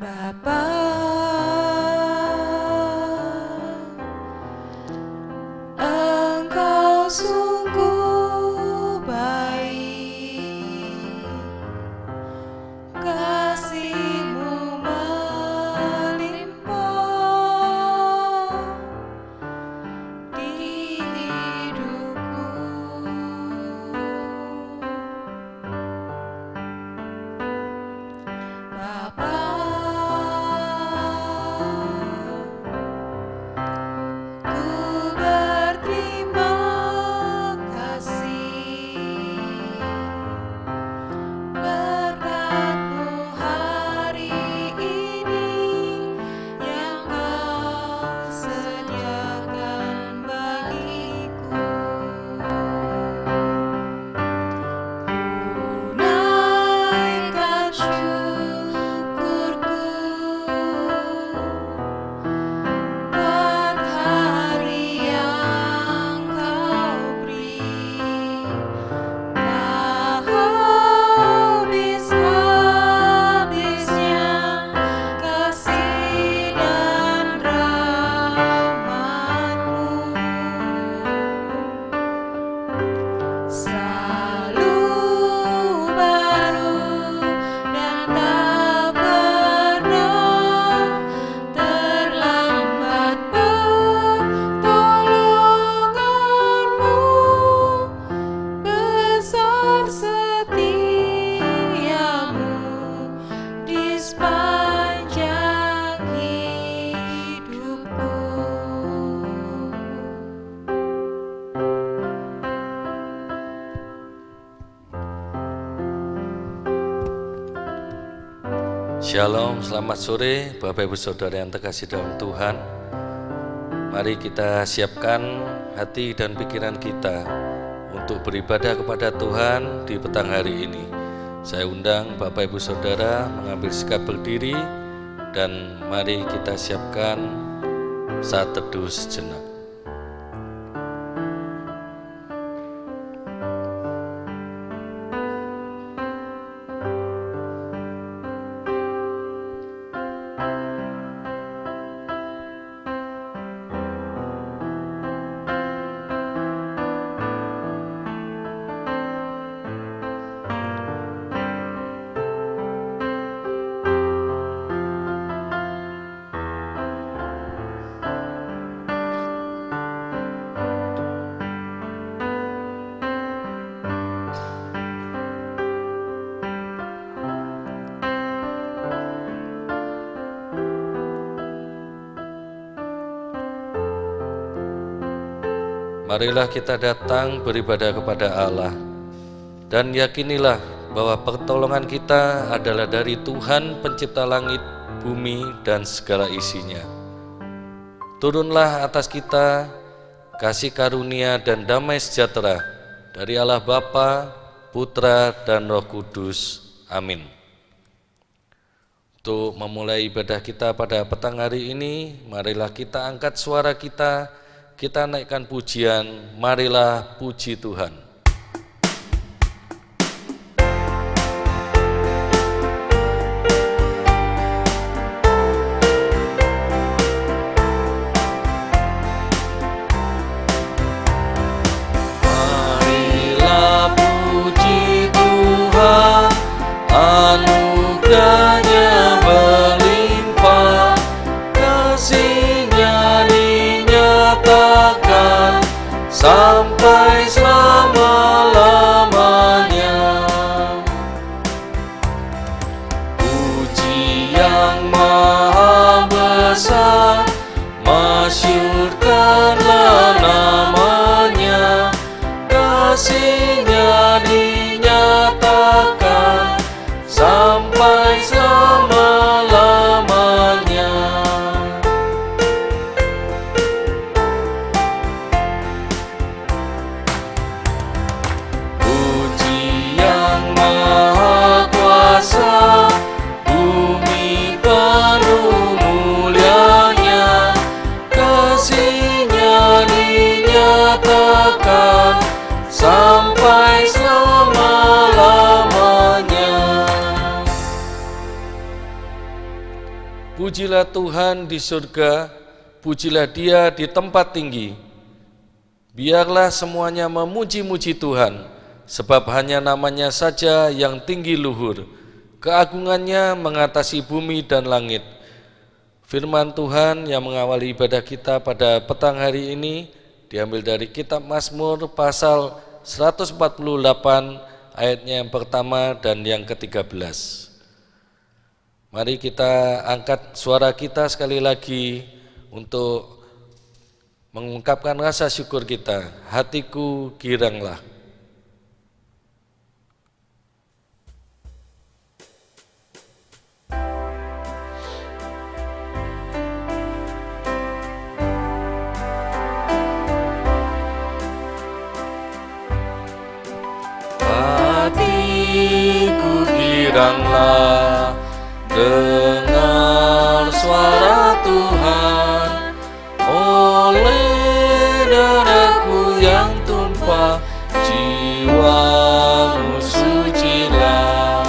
Bapa, Engkau sungguh baik, kasih-Mu melimpah di hidupku. Bapa, ku berterima kasih berkat-Mu hari ini yang Kau sediakan bagiku. Ku naikkan syukurku buat hari yang Kau beri. Tak habis-habisnya kasih dan rahmat-Mu, selalu baru dan tak pernah terlambat. Pertolongan-Mu besar, setia-Mu di sepanjang hidupku. Shalom, selamat sore Bapak Ibu Saudara yang terkasih dalam Tuhan. Mari kita siapkan hati dan pikiran kita untuk beribadah kepada Tuhan di petang hari ini. Saya undang Bapak Ibu Saudara mengambil sikap berdiri dan mari kita siapkan saat teduh sejenak. Marilah kita datang beribadah kepada Allah dan yakinilah bahwa pertolongan kita adalah dari Tuhan pencipta langit, bumi, dan segala isinya. Turunlah atas kita kasih karunia dan damai sejahtera dari Allah Bapa, Putra, dan Roh Kudus. Amin. Untuk memulai ibadah kita pada petang hari ini, marilah kita angkat suara kita naikkan pujian, marilah puji Tuhan. Marilah puji Tuhan, anugerahnya berlimpah, kasih-Nya dinyatakan sampai selama Pujilah Tuhan di surga, pujilah Dia di tempat tinggi. Biarlah semuanya memuji-muji Tuhan, sebab hanya namanya saja yang tinggi luhur. Keagungannya mengatasi bumi dan langit. Firman Tuhan yang mengawali ibadah kita pada petang hari ini diambil dari kitab Mazmur pasal 148 ayatnya yang pertama dan yang ke-13. Mari kita angkat suara kita sekali lagi untuk mengungkapkan rasa syukur kita. Hatiku giranglah. Hatiku giranglah, dengar suara Tuhan, oleh darahku yang tumpah, jiwamu sucilah.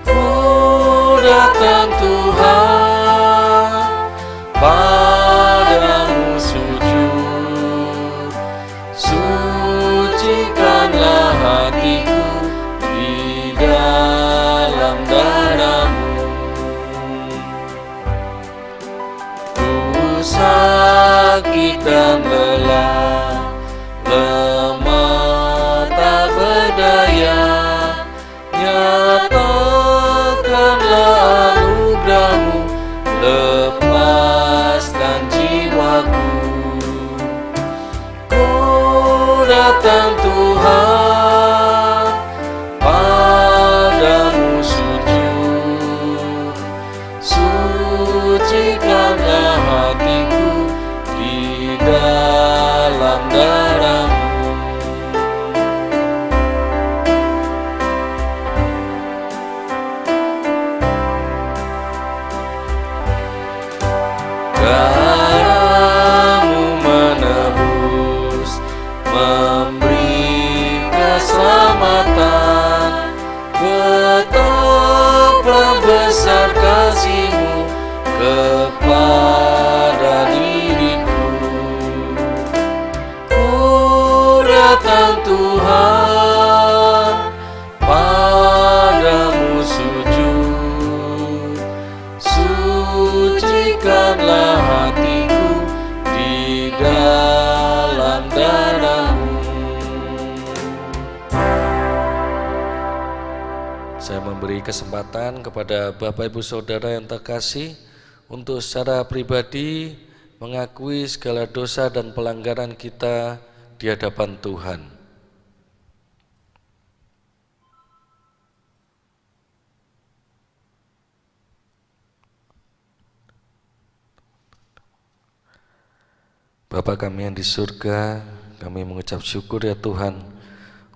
Ku datang Tuhan, padamu sujud, sucikanlah hatiku di dalam darahmu. Ku sakit dan lelah, lemah tak berdaya, nyatakanlah anugerahmu, lepaskan jiwaku. Ku datang Tuhan, padamu sujud, sucikanlah hatiku di dalam darahmu. Darahmu menebus, memberi keselamatan. Betapa besar kasih-Mu kepada diriku. Ku datang Tuhan, padamu sujud, sucikanlah hatiku di dalam darahmu. Saya memberi kesempatan kepada Bapak Ibu Saudara yang terkasih untuk secara pribadi mengakui segala dosa dan pelanggaran kita di hadapan Tuhan. Bapa kami yang di surga, kami mengucap syukur ya Tuhan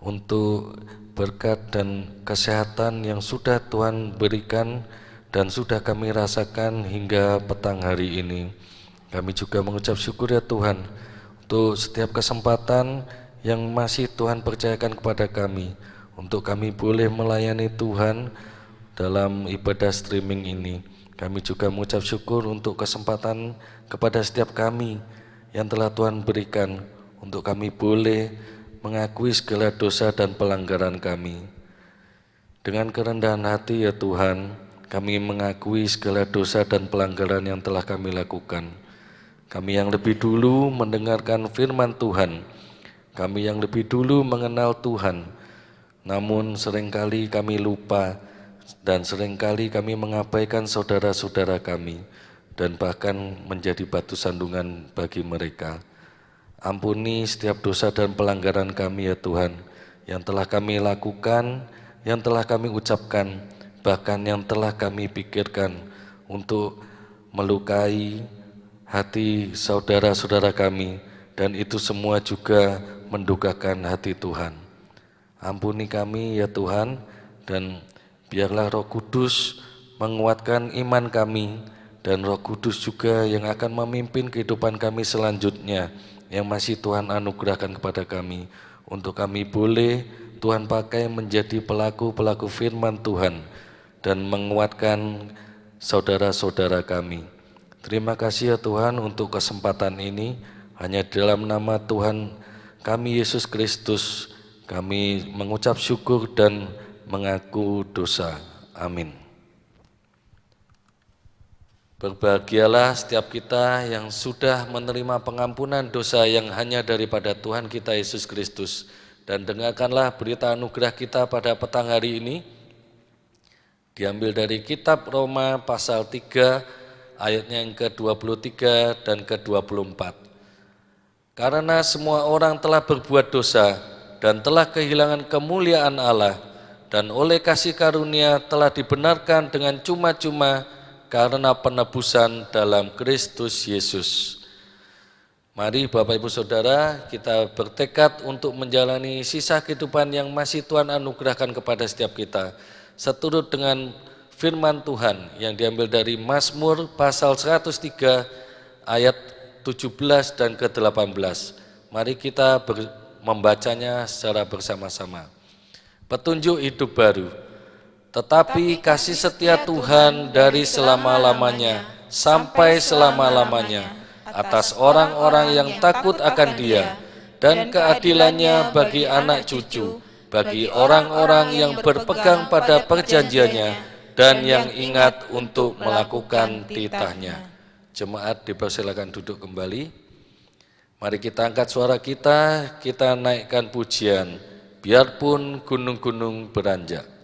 untuk berkat dan kesehatan yang sudah Tuhan berikan dan sudah kami rasakan hingga petang hari ini. Kami juga mengucap syukur ya Tuhan untuk setiap kesempatan yang masih Tuhan percayakan kepada kami, untuk kami boleh melayani Tuhan dalam ibadah streaming ini. Kami juga mengucap syukur untuk kesempatan kepada setiap kami yang telah Tuhan berikan, untuk kami boleh mengakui segala dosa dan pelanggaran kami. Dengan kerendahan hati ya Tuhan, kami mengakui segala dosa dan pelanggaran yang telah kami lakukan. Kami yang lebih dulu mendengarkan firman Tuhan, kami yang lebih dulu mengenal Tuhan, namun seringkali kami lupa dan seringkali kami mengabaikan saudara-saudara kami dan bahkan menjadi batu sandungan bagi mereka. Ampuni setiap dosa dan pelanggaran kami ya Tuhan, yang telah kami lakukan, yang telah kami ucapkan, bahkan yang telah kami pikirkan untuk melukai hati saudara-saudara kami, dan itu semua juga mendukakan hati Tuhan. Ampuni kami ya Tuhan, dan biarlah Roh Kudus menguatkan iman kami, dan Roh Kudus juga yang akan memimpin kehidupan kami selanjutnya yang masih Tuhan anugerahkan kepada kami, untuk kami boleh Tuhan pakai menjadi pelaku-pelaku firman Tuhan dan menguatkan saudara-saudara kami. Terima kasih ya Tuhan untuk kesempatan ini. Hanya dalam nama Tuhan kami Yesus Kristus kami mengucap syukur dan mengaku dosa. Amin. Berbahagialah setiap kita yang sudah menerima pengampunan dosa yang hanya daripada Tuhan kita Yesus Kristus. Dan dengarkanlah berita anugerah kita pada petang hari ini. Diambil dari kitab Roma pasal 3 ayatnya yang ke-23 dan ke-24. Karena semua orang telah berbuat dosa dan telah kehilangan kemuliaan Allah, dan oleh kasih karunia telah dibenarkan dengan cuma-cuma karena penebusan dalam Kristus Yesus. Mari Bapak Ibu Saudara, kita bertekad untuk menjalani sisa kehidupan yang masih Tuhan anugerahkan kepada setiap kita, seturut dengan firman Tuhan yang diambil dari Mazmur pasal 103 ayat 17 dan ke-18. Mari kita membacanya secara bersama-sama. Petunjuk hidup baru. Tetapi kasih setia Tuhan dari selama-lamanya sampai selama-lamanya atas orang-orang yang takut akan Dia, dan keadilannya bagi anak cucu, bagi orang-orang yang berpegang pada perjanjiannya dan yang ingat untuk melakukan titahnya. Jemaat dipersilakan duduk kembali. Mari kita angkat suara kita naikkan pujian, biarpun gunung-gunung beranjak.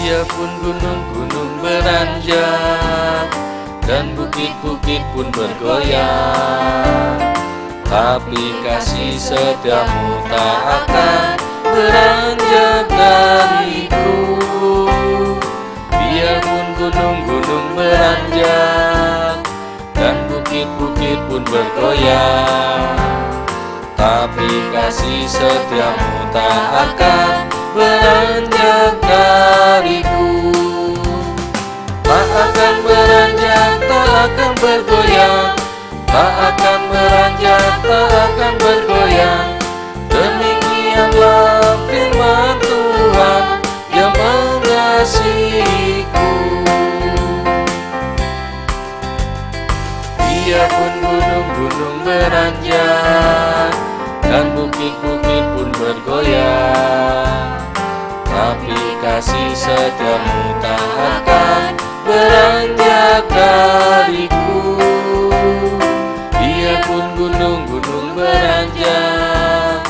Biarpun gunung-gunung beranjak dan bukit-bukit pun bergoyang, tapi kasih setiamu tak akan beranjak dariku. Biarpun gunung-gunung beranjak dan bukit-bukit pun bergoyang, tapi kasih setiamu tak akan beranjak dariku. Tak akan beranjak, tak akan bergoyang, tak akan beranjak, tak akan bergoyang. Demikianlah firman Tuhan yang mengasihiku. Biarpun gunung-gunung beranjak dan bukit-bukit pun bergoyang, tapi kasih setiamu tak akan beranjak dariku. Biarpun gunung-gunung beranjak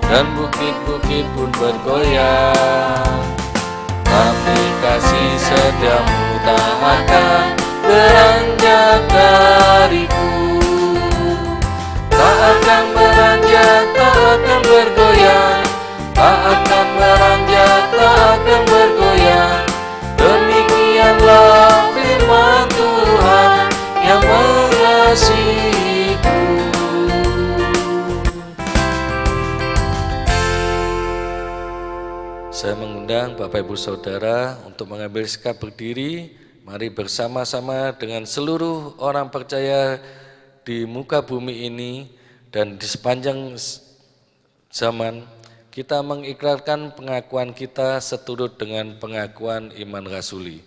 dan bukit-bukit pun bergoyang, tapi kasih setiamu tak akan beranjak dariku. Tak akan beranjak, tak akan bergoyang, tak akan beranjak, tak akan bergoyang. Demikianlah firman Tuhan yang mengasihiku. Saya mengundang Bapak Ibu Saudara untuk mengambil sikap berdiri. Mari bersama-sama dengan seluruh orang percaya di muka bumi ini dan di sepanjang zaman, kita mengikrarkan pengakuan kita seturut dengan pengakuan iman rasuli.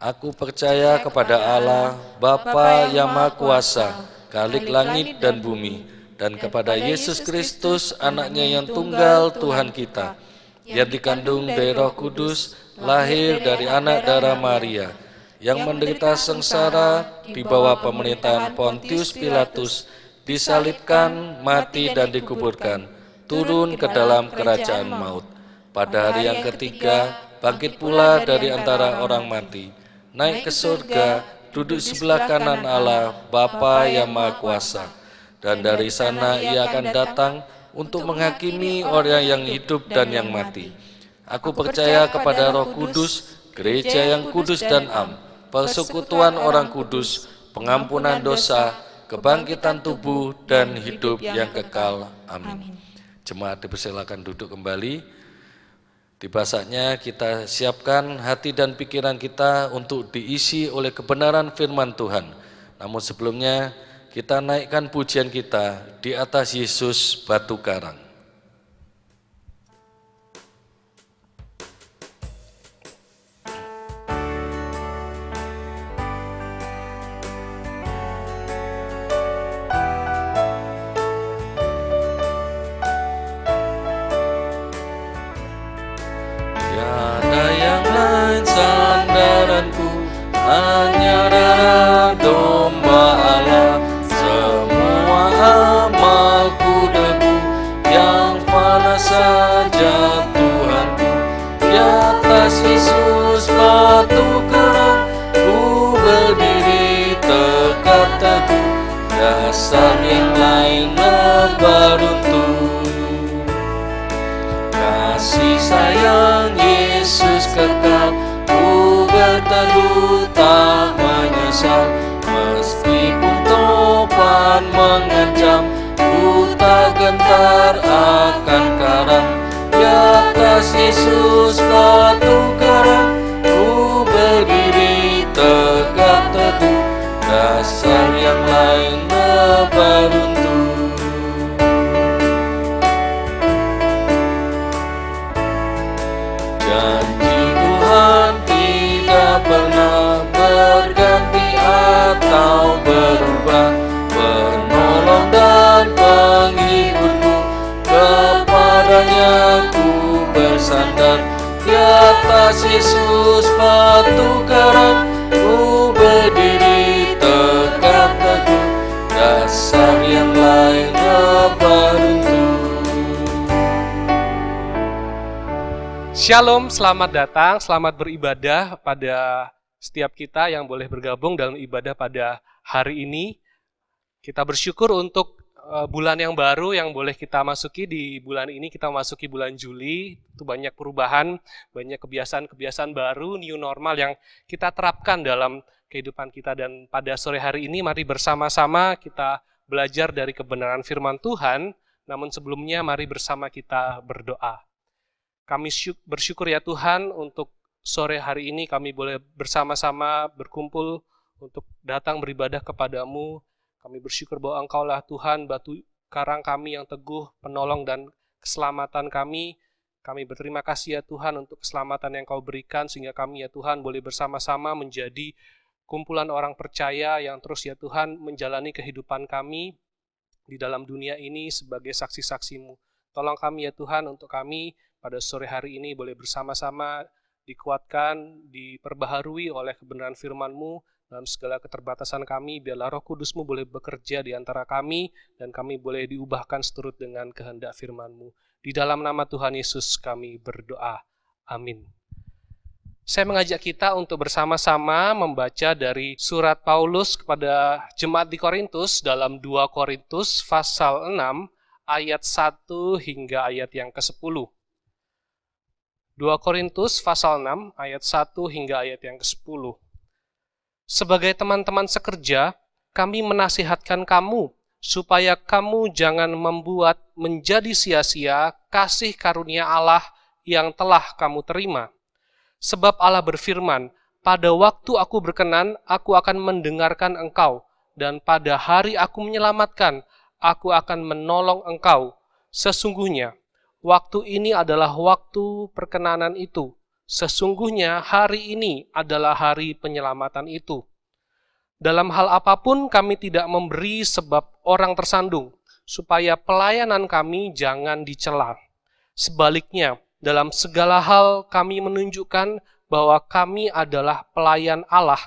Aku percaya kepada Allah, Bapa yang Maha Kuasa, Khalik langit dan bumi, dan kepada Yesus Kristus, anaknya yang tunggal Tuhan kita, yang dikandung dari Roh Kudus, lahir dari anak darah Maria, yang menderita sengsara di bawah pemerintahan Pontius Pilatus, disalibkan, mati dan dikuburkan, turun ke dalam kerajaan maut. Pada hari yang ketiga, bangkit pula dari antara orang mati, naik ke surga, duduk sebelah kanan Allah, Bapa yang Maha Kuasa. Dan dari sana Ia akan datang untuk menghakimi orang yang hidup dan yang mati. Aku percaya kepada Roh Kudus, gereja yang kudus dan am, persekutuan orang kudus, pengampunan dosa, kebangkitan tubuh, dan hidup yang kekal. Amin. Jemaat dipersilakan duduk kembali. Tiba saatnya kita siapkan hati dan pikiran kita untuk diisi oleh kebenaran firman Tuhan. Namun sebelumnya kita naikkan pujian kita di atas Yesus batu karang. Tiada yang lain sandaranku, hanya darah domba Allah. Semua amalku debu, yang fana saja Tuhanku. Di atas Yesus batu karang, ku berdiri tegak teguh. Dasar yang lain beruntung. Kasih sayang Yesus kekal, ku berteduh tak menyesal. Meskipun topan mengancam, ku tak gentar akan karang. Di atas Yesus batu karang, ku berdiri tegak teguh. Dasar yang lain beruntung. Janji Tuhan tidak pernah berganti atau berubah, penolong dan penghiburku, kepadanya ku bersandar. Di atas Yesus batu karang, ku berdiri tegak teguh. Dasar yang lain beruntung. Shalom, selamat datang, selamat beribadah pada setiap kita yang boleh bergabung dalam ibadah pada hari ini. Kita bersyukur untuk bulan yang baru yang boleh kita masuki. Di bulan ini kita masuki bulan Juli. Itu banyak perubahan, banyak kebiasaan-kebiasaan baru, new normal yang kita terapkan dalam kehidupan kita. Dan pada sore hari ini mari bersama-sama kita belajar dari kebenaran firman Tuhan. Namun sebelumnya mari bersama kita berdoa. Kami bersyukur ya Tuhan untuk sore hari ini kami boleh bersama-sama berkumpul untuk datang beribadah kepadamu. Kami bersyukur bahwa Engkaulah Tuhan, batu karang kami yang teguh, penolong dan keselamatan kami. Kami berterima kasih ya Tuhan untuk keselamatan yang Kau berikan sehingga kami ya Tuhan boleh bersama-sama menjadi kumpulan orang percaya yang terus ya Tuhan menjalani kehidupan kami di dalam dunia ini sebagai saksi-saksi-Mu. Tolong kami ya Tuhan untuk kami pada sore hari ini boleh bersama-sama dikuatkan, diperbaharui oleh kebenaran firman-Mu dalam segala keterbatasan kami. Biarlah Roh Kudus-Mu boleh bekerja di antara kami dan kami boleh diubahkan seturut dengan kehendak firman-Mu. Di dalam nama Tuhan Yesus kami berdoa. Amin. Saya mengajak kita untuk bersama-sama membaca dari surat Paulus kepada jemaat di Korintus dalam 2 Korintus pasal 6 ayat 1 hingga ayat yang ke-10. 2 Korintus pasal 6 ayat 1 hingga ayat yang ke-10. Sebagai teman-teman sekerja, kami menasihatkan kamu supaya kamu jangan membuat menjadi sia-sia kasih karunia Allah yang telah kamu terima. Sebab Allah berfirman, pada waktu aku berkenan, aku akan mendengarkan engkau, dan pada hari aku menyelamatkan, aku akan menolong engkau. Sesungguhnya, waktu ini adalah waktu perkenanan itu. Sesungguhnya hari ini adalah hari penyelamatan itu. Dalam hal apapun kami tidak memberi sebab orang tersandung, supaya pelayanan kami jangan dicela. Sebaliknya, dalam segala hal kami menunjukkan bahwa kami adalah pelayan Allah,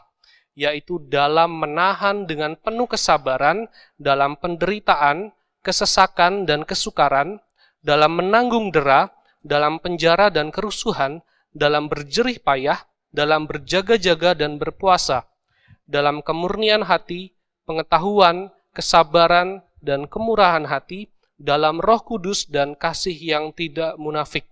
yaitu dalam menahan dengan penuh kesabaran, dalam penderitaan, kesesakan dan kesukaran, dalam menanggung dera, dalam penjara dan kerusuhan, dalam berjerih payah, dalam berjaga-jaga dan berpuasa, dalam kemurnian hati, pengetahuan, kesabaran, dan kemurahan hati, dalam Roh Kudus dan kasih yang tidak munafik,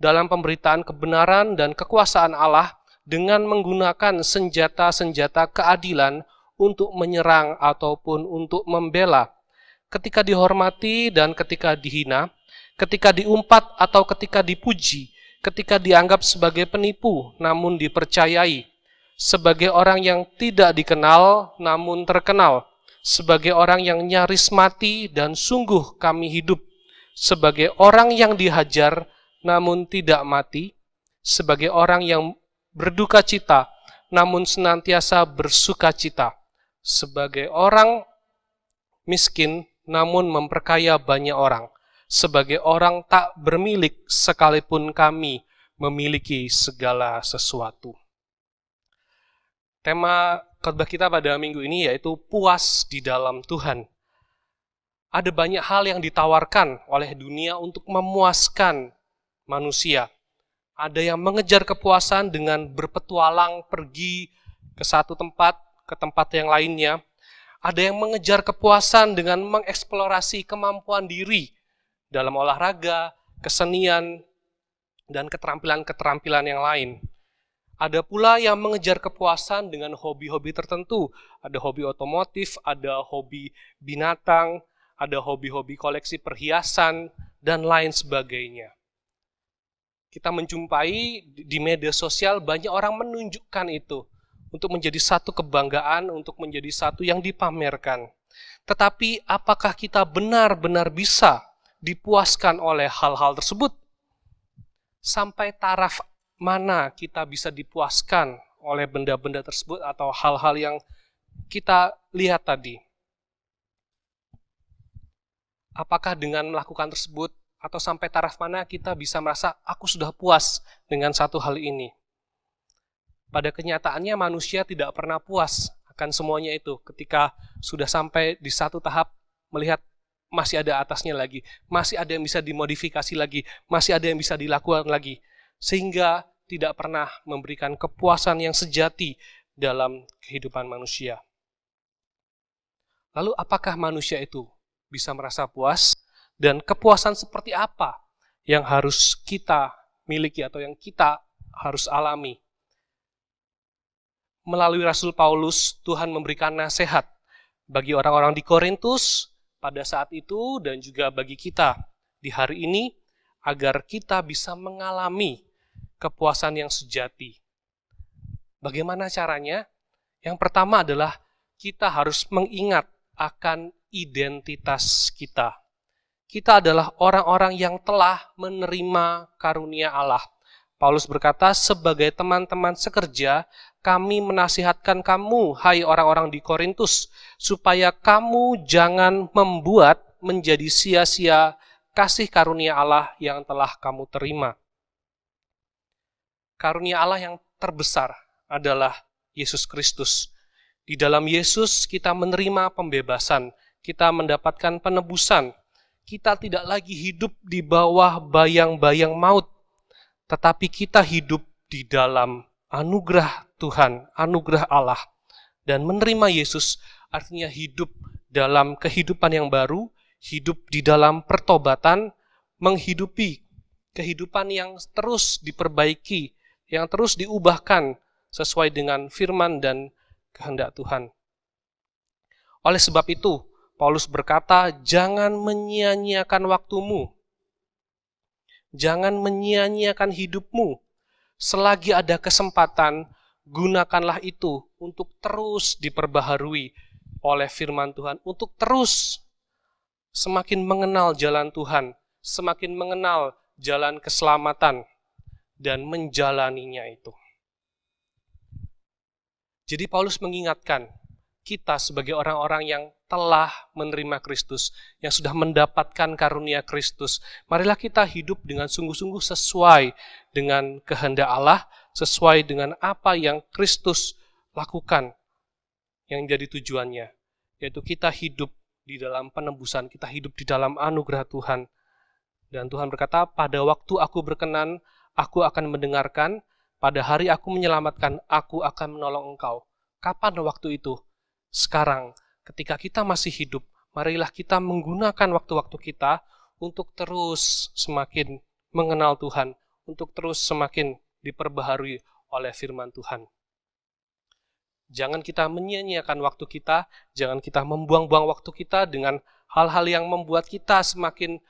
dalam pemberitaan kebenaran dan kekuasaan Allah dengan menggunakan senjata-senjata keadilan untuk menyerang ataupun untuk membela, ketika dihormati dan ketika dihina, ketika diumpat atau ketika dipuji, ketika dianggap sebagai penipu namun dipercayai, sebagai orang yang tidak dikenal namun terkenal, sebagai orang yang nyaris mati dan sungguh kami hidup, sebagai orang yang dihajar namun tidak mati, sebagai orang yang berduka cita namun senantiasa bersuka cita, sebagai orang miskin namun memperkaya banyak orang, sebagai orang tak bermilik sekalipun kami memiliki segala sesuatu. Tema khotbah kita pada minggu ini yaitu puas di dalam Tuhan. Ada banyak hal yang ditawarkan oleh dunia untuk memuaskan manusia. Ada yang mengejar kepuasan dengan berpetualang pergi ke satu tempat, ke tempat yang lainnya. Ada yang mengejar kepuasan dengan mengeksplorasi kemampuan diri dalam olahraga, kesenian, dan keterampilan-keterampilan yang lain. Ada pula yang mengejar kepuasan dengan hobi-hobi tertentu. Ada hobi otomotif, ada hobi binatang, ada hobi-hobi koleksi perhiasan, dan lain sebagainya. Kita menjumpai di media sosial banyak orang menunjukkan itu untuk menjadi satu kebanggaan, untuk menjadi satu yang dipamerkan. Tetapi apakah kita benar-benar bisa dipuaskan oleh hal-hal tersebut? Sampai taraf mana kita bisa dipuaskan oleh benda-benda tersebut atau hal-hal yang kita lihat tadi? Apakah dengan melakukan tersebut atau sampai taraf mana kita bisa merasa aku sudah puas dengan satu hal ini? Pada kenyataannya manusia tidak pernah puas akan semuanya itu. Ketika sudah sampai di satu tahap melihat masih ada atasnya lagi, masih ada yang bisa dimodifikasi lagi, masih ada yang bisa dilakukan lagi. Sehingga tidak pernah memberikan kepuasan yang sejati dalam kehidupan manusia. Lalu apakah manusia itu bisa merasa puas? Dan kepuasan seperti apa yang harus kita miliki atau yang kita harus alami? Melalui Rasul Paulus, Tuhan memberikan nasihat bagi orang-orang di Korintus pada saat itu dan juga bagi kita di hari ini agar kita bisa mengalami kepuasan yang sejati. Bagaimana caranya? Yang pertama adalah kita harus mengingat akan identitas kita. Kita adalah orang-orang yang telah menerima karunia Allah. Paulus berkata, sebagai teman-teman sekerja, kami menasihatkan kamu, hai orang-orang di Korintus, supaya kamu jangan membuat menjadi sia-sia kasih karunia Allah yang telah kamu terima. Karunia Allah yang terbesar adalah Yesus Kristus. Di dalam Yesus kita menerima pembebasan, kita mendapatkan penebusan. Kita tidak lagi hidup di bawah bayang-bayang maut, tetapi kita hidup di dalam anugerah Tuhan, anugerah Allah. Dan menerima Yesus artinya hidup dalam kehidupan yang baru, hidup di dalam pertobatan, menghidupi kehidupan yang terus diperbaiki, yang terus diubahkan sesuai dengan firman dan kehendak Tuhan. Oleh sebab itu, Paulus berkata, jangan menyia-nyiakan waktumu. Jangan menyia-nyiakan hidupmu. Selagi ada kesempatan, gunakanlah itu untuk terus diperbaharui oleh firman Tuhan. Untuk terus semakin mengenal jalan Tuhan, semakin mengenal jalan keselamatan, dan menjalaninya itu. Jadi Paulus mengingatkan, kita sebagai orang-orang yang telah menerima Kristus, yang sudah mendapatkan karunia Kristus, marilah kita hidup dengan sungguh-sungguh sesuai dengan kehendak Allah, sesuai dengan apa yang Kristus lakukan, yang jadi tujuannya, yaitu kita hidup di dalam penebusan, kita hidup di dalam anugerah Tuhan. Dan Tuhan berkata, pada waktu aku berkenan, aku akan mendengarkan, pada hari aku menyelamatkan, aku akan menolong engkau. Kapan waktu itu? Sekarang, ketika kita masih hidup, marilah kita menggunakan waktu-waktu kita untuk terus semakin mengenal Tuhan, untuk terus semakin diperbaharui oleh firman Tuhan. Jangan kita menyia-nyiakan waktu kita, jangan kita membuang-buang waktu kita dengan hal-hal yang membuat kita semakin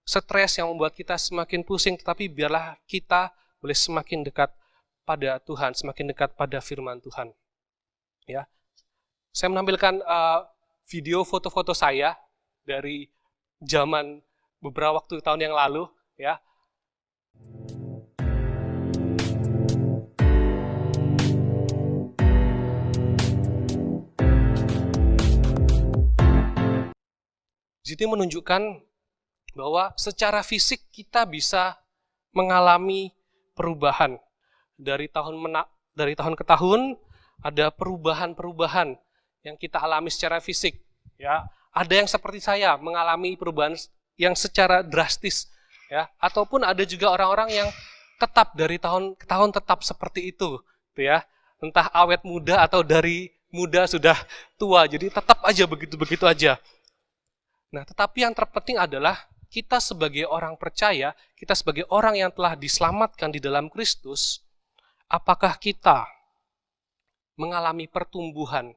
stres yang membuat kita semakin pusing, tetapi biarlah kita boleh semakin dekat pada Tuhan, semakin dekat pada firman Tuhan. Ya, saya menampilkan video foto-foto saya dari zaman beberapa waktu tahun yang lalu, ya. Jadi menunjukkan bahwa secara fisik kita bisa mengalami perubahan dari tahun ke tahun. Ada perubahan-perubahan yang kita alami secara fisik. Ya, ada yang seperti saya mengalami perubahan yang secara drastis, ya. Ataupun ada juga orang-orang yang tetap dari tahun ke tahun tetap seperti itu, ya. Entah awet muda atau dari muda sudah tua, jadi tetap aja begitu-begitu aja. Nah, tetapi yang terpenting adalah kita sebagai orang percaya, kita sebagai orang yang telah diselamatkan di dalam Kristus, apakah kita mengalami pertumbuhan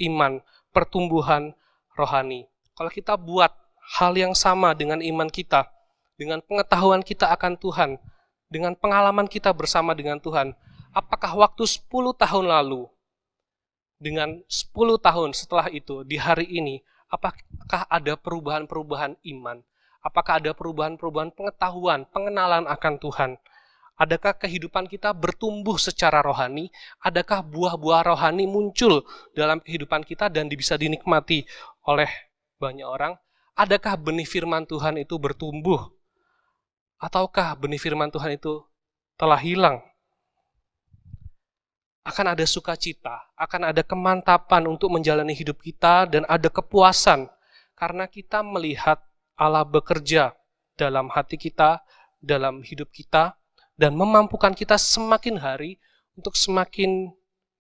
iman, pertumbuhan rohani. Kalau kita buat hal yang sama dengan iman kita, dengan pengetahuan kita akan Tuhan, dengan pengalaman kita bersama dengan Tuhan, apakah waktu 10 tahun lalu, dengan 10 tahun setelah itu, di hari ini, apakah ada perubahan-perubahan iman? Apakah ada perubahan-perubahan pengetahuan, pengenalan akan Tuhan? Adakah kehidupan kita bertumbuh secara rohani? Adakah buah-buah rohani muncul dalam kehidupan kita dan bisa dinikmati oleh banyak orang? Adakah benih firman Tuhan itu bertumbuh? Ataukah benih firman Tuhan itu telah hilang? Akan ada sukacita, akan ada kemantapan untuk menjalani hidup kita dan ada kepuasan karena kita melihat Allah bekerja dalam hati kita, dalam hidup kita, dan memampukan kita semakin hari untuk semakin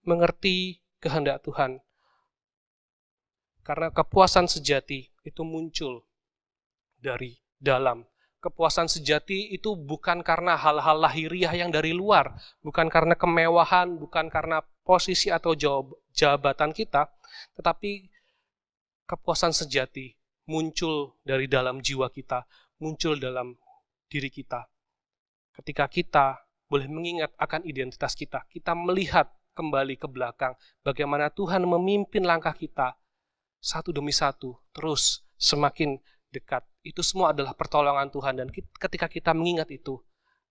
mengerti kehendak Tuhan. Karena kepuasan sejati itu muncul dari dalam. Kepuasan sejati itu bukan karena hal-hal lahiriah yang dari luar, bukan karena kemewahan, bukan karena posisi atau jabatan kita, tetapi kepuasan sejati muncul dari dalam jiwa kita, muncul dalam diri kita. Ketika kita boleh mengingat akan identitas kita, kita melihat kembali ke belakang bagaimana Tuhan memimpin langkah kita satu demi satu, terus semakin dekat. Itu semua adalah pertolongan Tuhan dan ketika kita mengingat itu,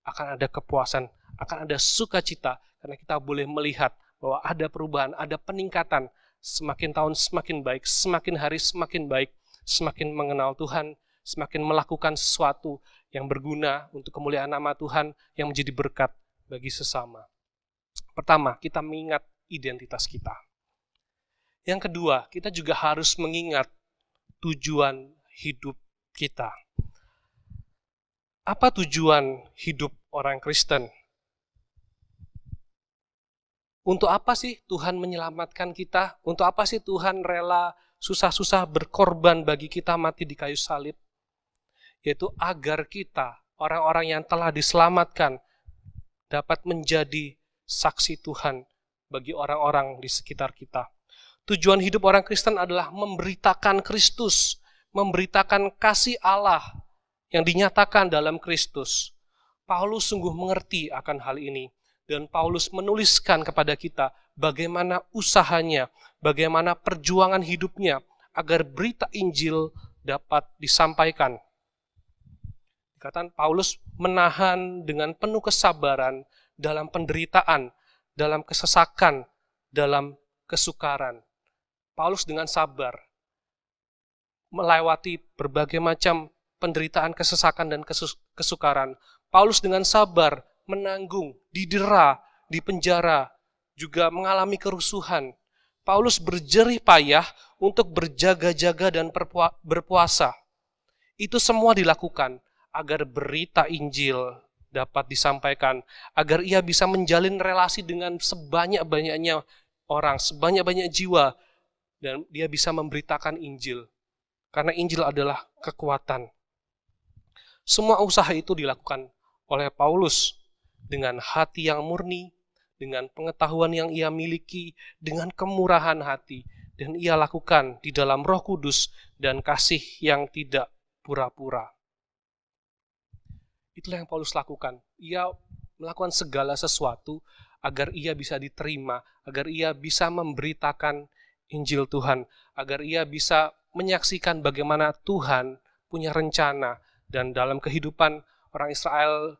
akan ada kepuasan, akan ada sukacita karena kita boleh melihat bahwa ada perubahan, ada peningkatan, semakin tahun semakin baik, semakin hari semakin baik, semakin mengenal Tuhan, semakin melakukan sesuatu yang berguna untuk kemuliaan nama Tuhan yang menjadi berkat bagi sesama. Pertama, kita mengingat identitas kita. Yang kedua, kita juga harus mengingat tujuan hidup kita. Apa tujuan hidup orang Kristen? Untuk apa sih Tuhan menyelamatkan kita? Untuk apa sih Tuhan rela susah-susah berkorban bagi kita mati di kayu salib? Yaitu agar kita, orang-orang yang telah diselamatkan, dapat menjadi saksi Tuhan bagi orang-orang di sekitar kita. Tujuan hidup orang Kristen adalah memberitakan Kristus, memberitakan kasih Allah yang dinyatakan dalam Kristus. Paulus sungguh mengerti akan hal ini, dan Paulus menuliskan kepada kita bagaimana usahanya, bagaimana perjuangan hidupnya agar berita Injil dapat disampaikan. Dikatakan Paulus menahan dengan penuh kesabaran dalam penderitaan, dalam kesesakan, dalam kesukaran. Paulus dengan sabar melewati berbagai macam penderitaan, kesesakan, dan kesukaran. Paulus dengan sabar menanggung, didera, dipenjara, juga mengalami kerusuhan. Paulus berjerih payah untuk berjaga-jaga dan berpuasa. Itu semua dilakukan agar berita Injil dapat disampaikan, agar ia bisa menjalin relasi dengan sebanyak-banyaknya orang, sebanyak-banyak jiwa, dan dia bisa memberitakan Injil. Karena Injil adalah kekuatan. Semua usaha itu dilakukan oleh Paulus dengan hati yang murni, dengan pengetahuan yang ia miliki, dengan kemurahan hati, dan ia lakukan di dalam Roh Kudus dan kasih yang tidak pura-pura. Itulah yang Paulus lakukan. Ia melakukan segala sesuatu agar ia bisa diterima, agar ia bisa memberitakan Injil Tuhan, agar ia bisa menyaksikan bagaimana Tuhan punya rencana. Dan dalam kehidupan orang Israel,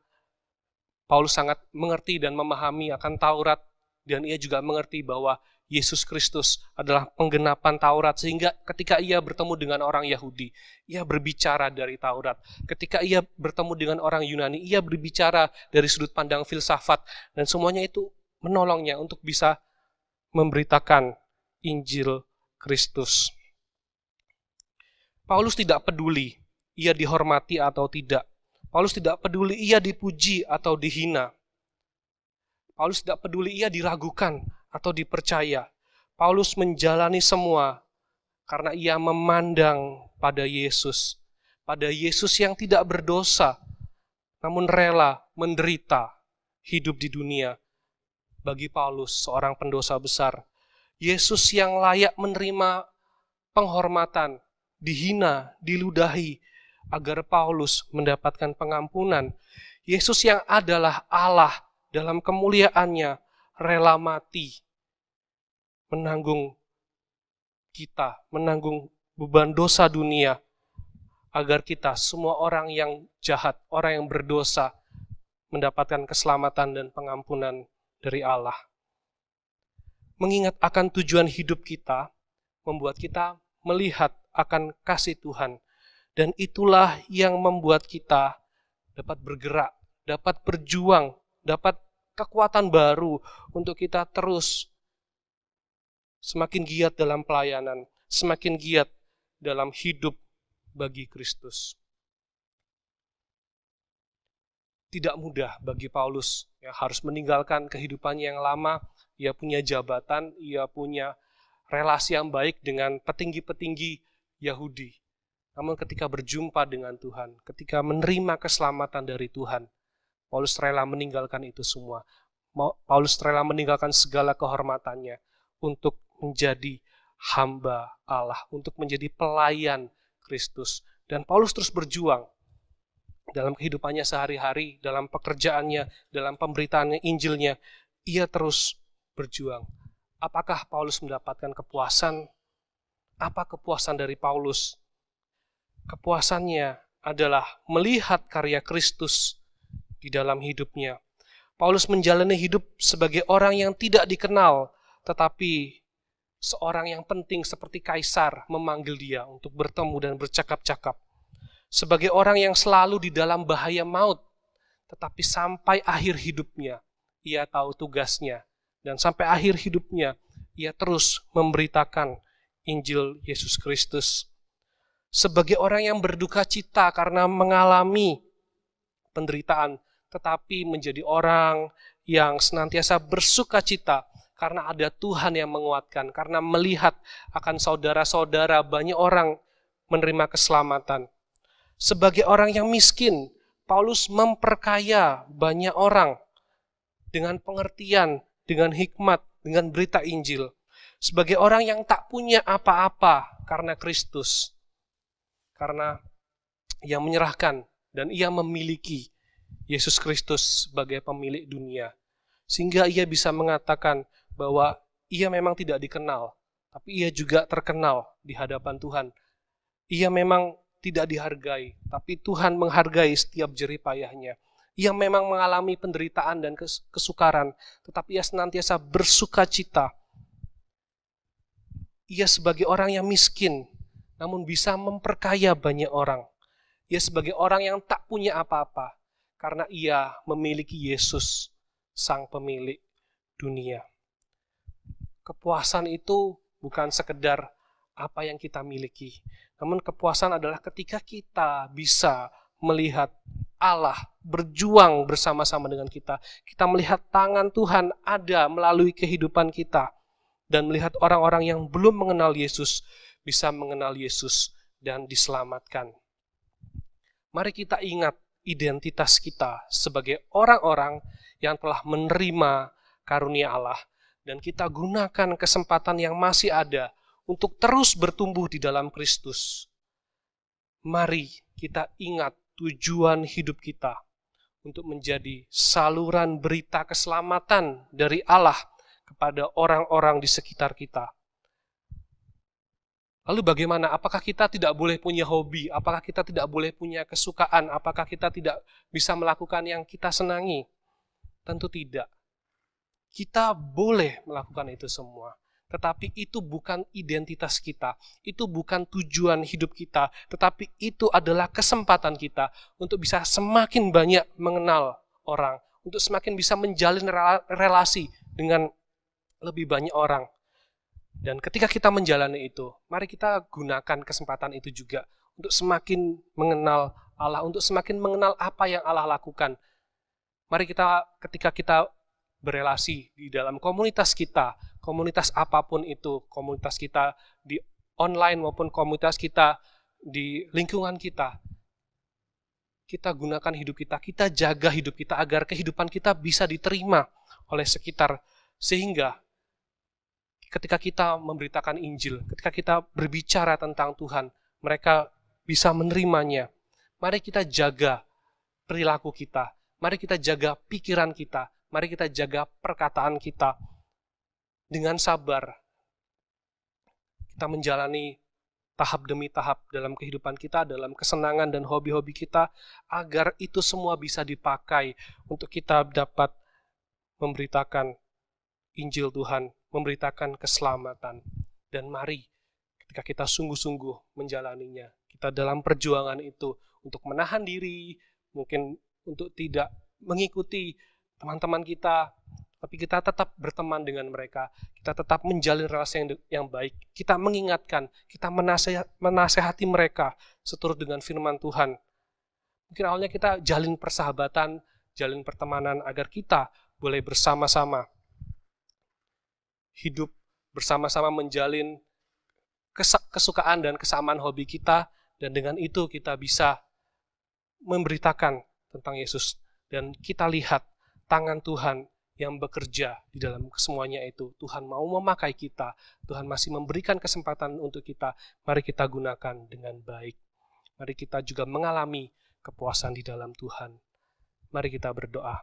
Paulus sangat mengerti dan memahami akan Taurat, dan ia juga mengerti bahwa Yesus Kristus adalah penggenapan Taurat, sehingga ketika ia bertemu dengan orang Yahudi, ia berbicara dari Taurat. Ketika ia bertemu dengan orang Yunani, ia berbicara dari sudut pandang filsafat, dan semuanya itu menolongnya untuk bisa memberitakan Injil Kristus. Paulus tidak peduli ia dihormati atau tidak. Paulus tidak peduli ia dipuji atau dihina. Paulus tidak peduli ia diragukan atau dipercaya. Paulus menjalani semua karena ia memandang pada Yesus. Pada Yesus yang tidak berdosa, namun rela menderita hidup di dunia. Bagi Paulus, seorang pendosa besar, Yesus yang layak menerima penghormatan, dihina, diludahi, agar Paulus mendapatkan pengampunan. Yesus yang adalah Allah dalam kemuliaannya, rela mati, menanggung kita, menanggung beban dosa dunia, agar kita, semua orang yang jahat, orang yang berdosa, mendapatkan keselamatan dan pengampunan dari Allah. Mengingat akan tujuan hidup kita, membuat kita melihat akan kasih Tuhan. Dan itulah yang membuat kita dapat bergerak, dapat berjuang, dapat kekuatan baru untuk kita terus semakin giat dalam pelayanan, semakin giat dalam hidup bagi Kristus. Tidak mudah bagi Paulus yang harus meninggalkan kehidupannya yang lama. Ia punya jabatan, ia punya relasi yang baik dengan petinggi-petinggi Yahudi. Namun ketika berjumpa dengan Tuhan, ketika menerima keselamatan dari Tuhan, Paulus rela meninggalkan itu semua. Paulus rela meninggalkan segala kehormatannya untuk menjadi hamba Allah, untuk menjadi pelayan Kristus. Dan Paulus terus berjuang dalam kehidupannya sehari-hari, dalam pekerjaannya, dalam pemberitaannya Injilnya. Ia terus berjuang. Apakah Paulus mendapatkan kepuasan? Apa kepuasan dari Paulus? Kepuasannya adalah melihat karya Kristus di dalam hidupnya. Paulus menjalani hidup sebagai orang yang tidak dikenal, tetapi seorang yang penting seperti kaisar memanggil dia untuk bertemu dan bercakap-cakap. Sebagai orang yang selalu di dalam bahaya maut, tetapi sampai akhir hidupnya, ia tahu tugasnya. Dan sampai akhir hidupnya, ia terus memberitakan Injil Yesus Kristus. Sebagai orang yang berduka cita karena mengalami penderitaan, tetapi menjadi orang yang senantiasa bersuka cita karena ada Tuhan yang menguatkan, karena melihat akan saudara-saudara banyak orang menerima keselamatan. Sebagai orang yang miskin, Paulus memperkaya banyak orang dengan pengertian, dengan hikmat, dengan berita Injil. Sebagai orang yang tak punya apa-apa karena Kristus, karena ia menyerahkan dan ia memiliki Yesus Kristus sebagai pemilik dunia. Sehingga ia bisa mengatakan bahwa ia memang tidak dikenal, tapi ia juga terkenal di hadapan Tuhan. Ia memang tidak dihargai, tapi Tuhan menghargai setiap jerih payahnya. Ia memang mengalami penderitaan dan kesukaran, tetapi ia senantiasa bersuka cita. Ia sebagai orang yang miskin, namun bisa memperkaya banyak orang. Ia sebagai orang yang tak punya apa-apa, karena ia memiliki Yesus, Sang Pemilik dunia. Kepuasan itu bukan sekedar apa yang kita miliki, namun kepuasan adalah ketika kita bisa melihat Allah berjuang bersama-sama dengan kita. Kita melihat tangan Tuhan ada melalui kehidupan kita, dan melihat orang-orang yang belum mengenal Yesus bisa mengenal Yesus dan diselamatkan. Mari kita ingat identitas kita sebagai orang-orang yang telah menerima karunia Allah, dan kita gunakan kesempatan yang masih ada untuk terus bertumbuh di dalam Kristus. Mari kita ingat tujuan hidup kita. untuk menjadi saluran berita keselamatan dari Allah kepada orang-orang di sekitar kita. Lalu bagaimana? Apakah kita tidak boleh punya hobi? Apakah kita tidak boleh punya kesukaan? Apakah kita tidak bisa melakukan yang kita senangi? Tentu tidak. Kita boleh melakukan itu semua. Tetapi itu bukan identitas kita, itu bukan tujuan hidup kita, tetapi itu adalah kesempatan kita untuk bisa semakin banyak mengenal orang, untuk semakin bisa menjalin relasi dengan lebih banyak orang. Dan ketika kita menjalani itu, mari kita gunakan kesempatan itu juga untuk semakin mengenal Allah, untuk semakin mengenal apa yang Allah lakukan. Mari kita, ketika kita berelasi di dalam komunitas kita, komunitas apapun itu, komunitas kita di online maupun komunitas kita di lingkungan kita, kita gunakan hidup kita jaga hidup kita agar kehidupan kita bisa diterima oleh sekitar. Sehingga ketika kita memberitakan Injil, ketika kita berbicara tentang Tuhan, mereka bisa menerimanya. Mari kita jaga perilaku kita, mari kita jaga pikiran kita, mari kita jaga perkataan kita. Dengan sabar, kita menjalani tahap demi tahap dalam kehidupan kita, dalam kesenangan dan hobi-hobi kita, agar itu semua bisa dipakai untuk kita dapat memberitakan Injil Tuhan, memberitakan keselamatan. Dan mari, ketika kita sungguh-sungguh menjalaninya, kita dalam perjuangan itu untuk menahan diri, mungkin untuk tidak mengikuti teman-teman kita, tapi kita tetap berteman dengan mereka, kita tetap menjalin relasi yang baik, kita mengingatkan, kita menasehati mereka seturut dengan firman Tuhan. Mungkin awalnya kita jalin persahabatan, jalin pertemanan agar kita boleh bersama-sama hidup, bersama-sama menjalin kesukaan dan kesamaan hobi kita, dan dengan itu kita bisa memberitakan tentang Yesus. Dan kita lihat tangan Tuhan yang bekerja di dalam semuanya itu. Tuhan mau memakai kita, Tuhan masih memberikan kesempatan untuk kita. Mari kita gunakan dengan baik. Mari kita juga mengalami kepuasan di dalam Tuhan. Mari kita berdoa.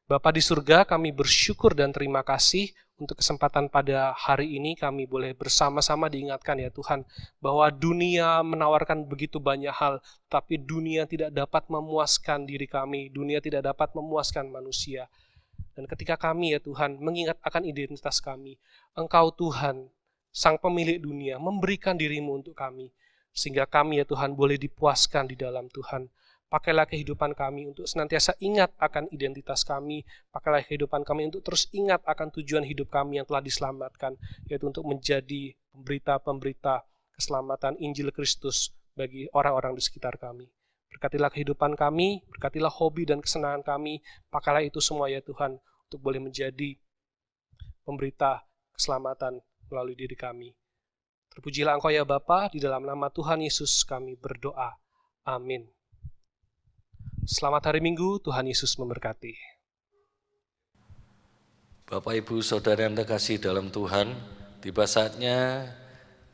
Bapa di surga, kami bersyukur dan terima kasih untuk kesempatan pada hari ini kami boleh bersama-sama diingatkan ya Tuhan, bahwa dunia menawarkan begitu banyak hal, tapi dunia tidak dapat memuaskan diri kami, dunia tidak dapat memuaskan manusia. Dan ketika kami ya Tuhan mengingat akan identitas kami, Engkau Tuhan, Sang Pemilik dunia, memberikan dirimu untuk kami, sehingga kami ya Tuhan boleh dipuaskan di dalam Tuhan. Pakailah kehidupan kami untuk senantiasa ingat akan identitas kami, pakailah kehidupan kami untuk terus ingat akan tujuan hidup kami yang telah diselamatkan, yaitu untuk menjadi pemberita-pemberita keselamatan Injil Kristus bagi orang-orang di sekitar kami. Berkatilah kehidupan kami, berkatilah hobi dan kesenangan kami, pakailah itu semua ya Tuhan, untuk boleh menjadi pemberita keselamatan melalui diri kami. Terpujilah Engkau ya Bapa, di dalam nama Tuhan Yesus kami berdoa. Amin. Selamat hari Minggu, Tuhan Yesus memberkati. Bapak, Ibu, Saudara yang terkasih dalam Tuhan, tiba saatnya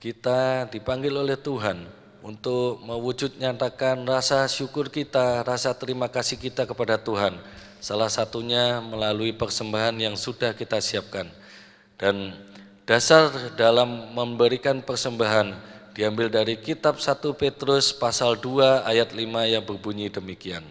kita dipanggil oleh Tuhan untuk mewujud nyatakan rasa syukur kita, rasa terima kasih kita kepada Tuhan. Salah satunya melalui persembahan yang sudah kita siapkan. Dan dasar dalam memberikan persembahan diambil dari kitab 1 Petrus pasal 2 ayat 5 yang berbunyi demikian.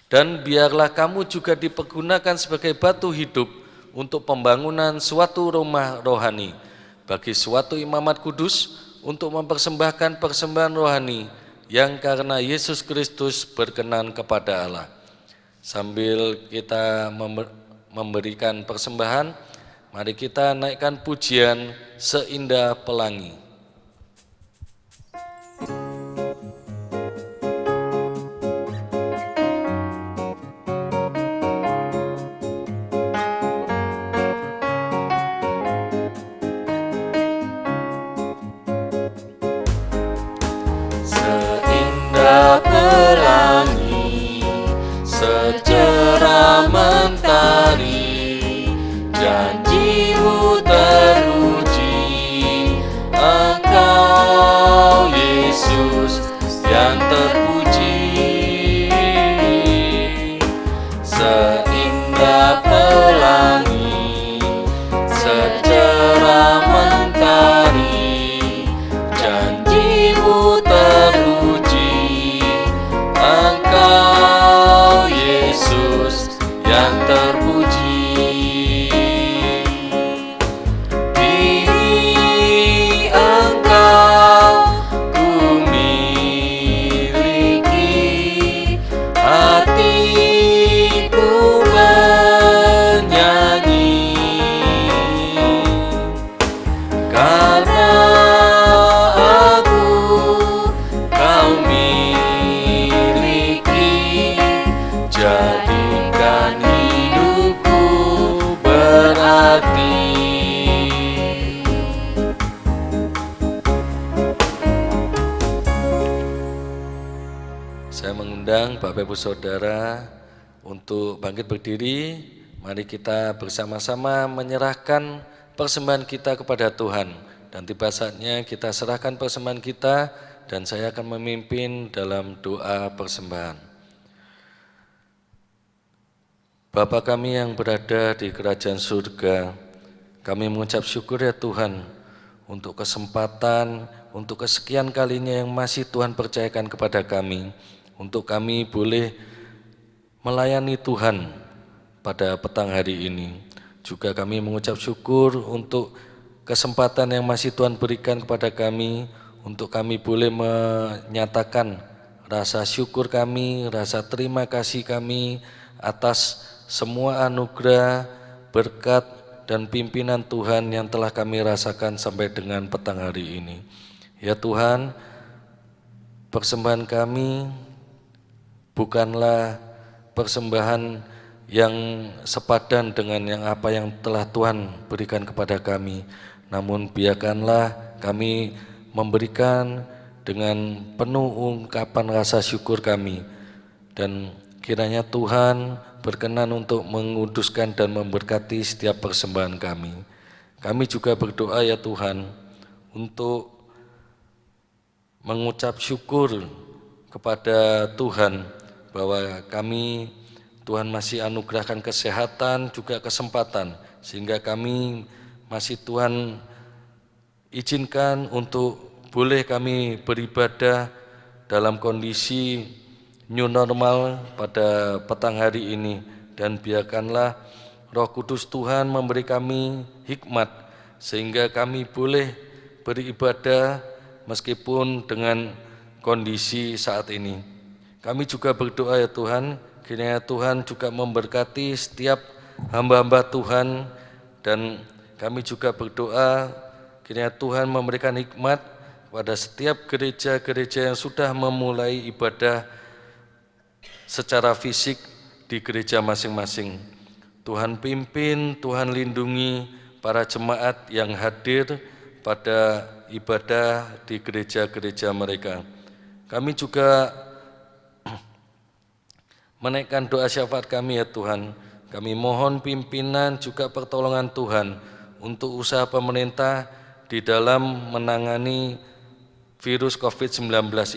Dan biarlah kamu juga dipergunakan sebagai batu hidup untuk pembangunan suatu rumah rohani, bagi suatu imamat kudus, untuk mempersembahkan persembahan rohani yang karena Yesus Kristus berkenan kepada Allah. Sambil kita memberikan persembahan, mari kita naikkan pujian Seindah Pelangi. Pelangi secerah mentari, janjimu teruji mengundang Bapak Ibu Saudara untuk bangkit berdiri. Mari kita bersama-sama menyerahkan persembahan kita kepada Tuhan. Dan tiba saatnya kita serahkan persembahan kita dan saya akan memimpin dalam doa persembahan. Bapa kami yang berada di kerajaan surga, kami mengucap syukur ya Tuhan untuk kesempatan, untuk kesekian kalinya yang masih Tuhan percayakan kepada kami, untuk kami boleh melayani Tuhan pada petang hari ini. Juga kami mengucap syukur untuk kesempatan yang masih Tuhan berikan kepada kami, untuk kami boleh menyatakan rasa syukur kami, rasa terima kasih kami atas semua anugerah, berkat, dan pimpinan Tuhan yang telah kami rasakan sampai dengan petang hari ini. Ya Tuhan, persembahan kami bukanlah persembahan yang sepadan dengan yang apa yang telah Tuhan berikan kepada kami, namun biarkanlah kami memberikan dengan penuh ungkapan rasa syukur kami, dan kiranya Tuhan berkenan untuk menguduskan dan memberkati setiap persembahan kami. Kami juga berdoa ya Tuhan untuk mengucap syukur kepada Tuhan bahwa kami, Tuhan masih anugerahkan kesehatan juga kesempatan, sehingga kami masih Tuhan izinkan untuk boleh kami beribadah dalam kondisi new normal pada petang hari ini. Dan biarkanlah Roh Kudus Tuhan memberi kami hikmat sehingga kami boleh beribadah meskipun dengan kondisi saat ini. Kami juga berdoa ya Tuhan, kiranya Tuhan juga memberkati setiap hamba-hamba Tuhan, dan kami juga berdoa kiranya Tuhan memberikan hikmat kepada setiap gereja-gereja yang sudah memulai ibadah secara fisik di gereja masing-masing. Tuhan pimpin, Tuhan lindungi para jemaat yang hadir pada ibadah di gereja-gereja mereka. Kami juga menaikkan doa syafaat kami ya Tuhan. Kami mohon pimpinan juga pertolongan Tuhan untuk usaha pemerintah di dalam menangani virus COVID-19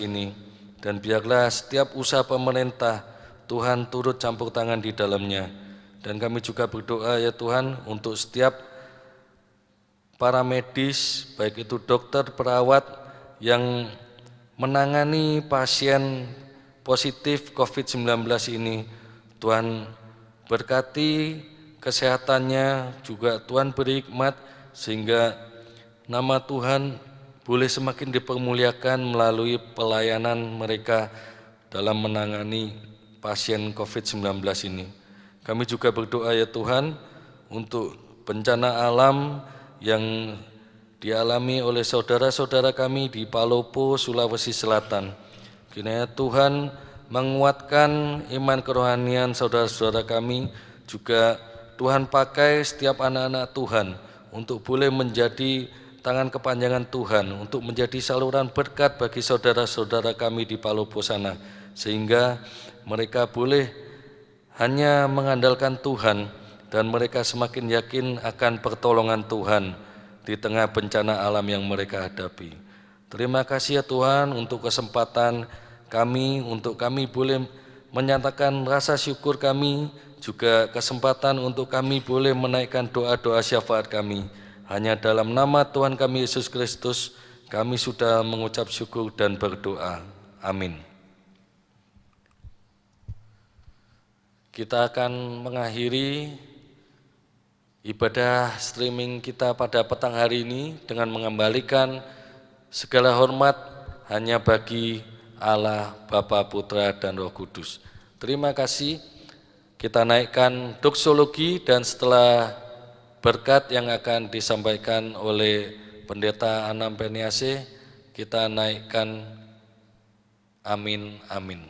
ini. Dan biarlah setiap usaha pemerintah Tuhan turut campur tangan di dalamnya. Dan kami juga berdoa ya Tuhan untuk setiap para medis, baik itu dokter, perawat yang menangani pasien positif COVID-19 ini. Tuhan berkati kesehatannya, juga Tuhan beri hikmat sehingga nama Tuhan boleh semakin dipermuliakan melalui pelayanan mereka dalam menangani pasien COVID-19 ini. Kami juga berdoa ya Tuhan untuk bencana alam yang dialami oleh saudara-saudara kami di Palopo, Sulawesi Selatan. Kiranya Tuhan menguatkan iman kerohanian saudara-saudara kami, juga Tuhan pakai setiap anak-anak Tuhan untuk boleh menjadi tangan kepanjangan Tuhan, untuk menjadi saluran berkat bagi saudara-saudara kami di Palopo sana, sehingga mereka boleh hanya mengandalkan Tuhan dan mereka semakin yakin akan pertolongan Tuhan di tengah bencana alam yang mereka hadapi. Terima kasih ya Tuhan untuk kesempatan kami, untuk kami boleh menyatakan rasa syukur kami, juga kesempatan untuk kami boleh menaikkan doa-doa syafaat kami. Hanya dalam nama Tuhan kami Yesus Kristus, kami sudah mengucap syukur dan berdoa. Amin. Kita akan mengakhiri ibadah streaming kita pada petang hari ini dengan mengembalikan segala hormat hanya bagi Allah, Bapa, Putra, dan Roh Kudus. Terima kasih. Kita naikkan doksologi dan setelah berkat yang akan disampaikan oleh Pendeta Anam Peniase, kita naikkan amin, amin.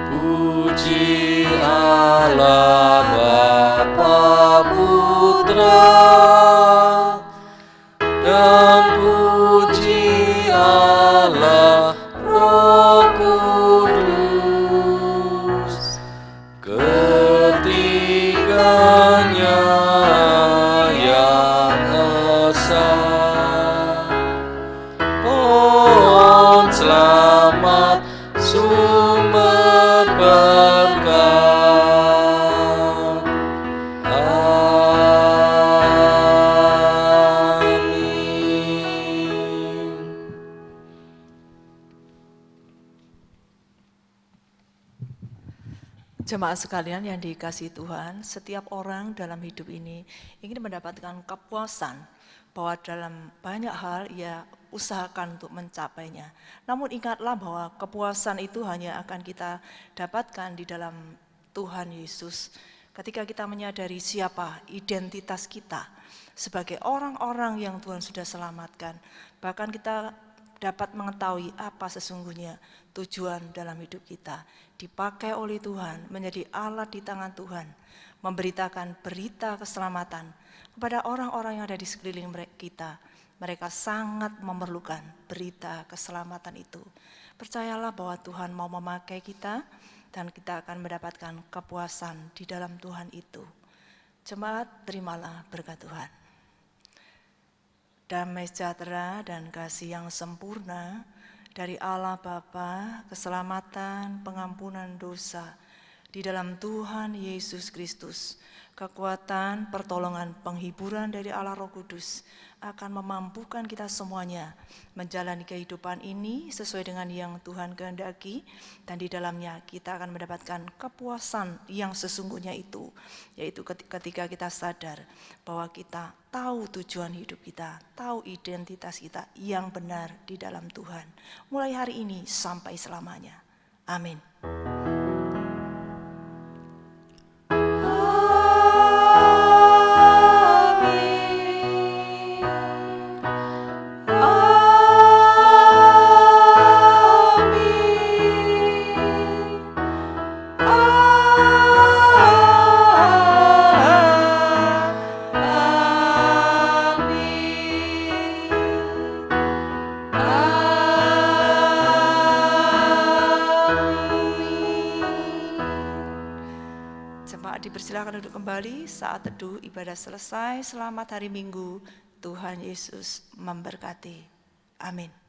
Puji Allah Bapa Putra Jemaat sekalian yang dikasihi Tuhan, setiap orang dalam hidup ini ingin mendapatkan kepuasan bahwa dalam banyak hal ia usahakan untuk mencapainya. Namun ingatlah bahwa kepuasan itu hanya akan kita dapatkan di dalam Tuhan Yesus. Ketika kita menyadari siapa identitas kita sebagai orang-orang yang Tuhan sudah selamatkan, bahkan kita dapat mengetahui apa sesungguhnya tujuan dalam hidup kita. Dipakai oleh Tuhan, menjadi alat di tangan Tuhan, memberitakan berita keselamatan kepada orang-orang yang ada di sekeliling kita. Mereka sangat memerlukan berita keselamatan itu. Percayalah bahwa Tuhan mau memakai kita dan kita akan mendapatkan kepuasan di dalam Tuhan itu. Jemaat, terimalah berkat Tuhan. Damai sejahtera dan kasih yang sempurna dari Allah Bapa, keselamatan, pengampunan dosa di dalam Tuhan Yesus Kristus, kekuatan, pertolongan, penghiburan dari Allah Roh Kudus akan memampukan kita semuanya menjalani kehidupan ini sesuai dengan yang Tuhan kehendaki, dan di dalamnya kita akan mendapatkan kepuasan yang sesungguhnya itu, yaitu ketika kita sadar bahwa kita tahu tujuan hidup kita, tahu identitas kita yang benar di dalam Tuhan, mulai hari ini sampai selamanya. Amin. Jemaat dipersilakan duduk kembali. Saat teduh ibadah selesai. Selamat hari Minggu. Tuhan Yesus memberkati. Amin.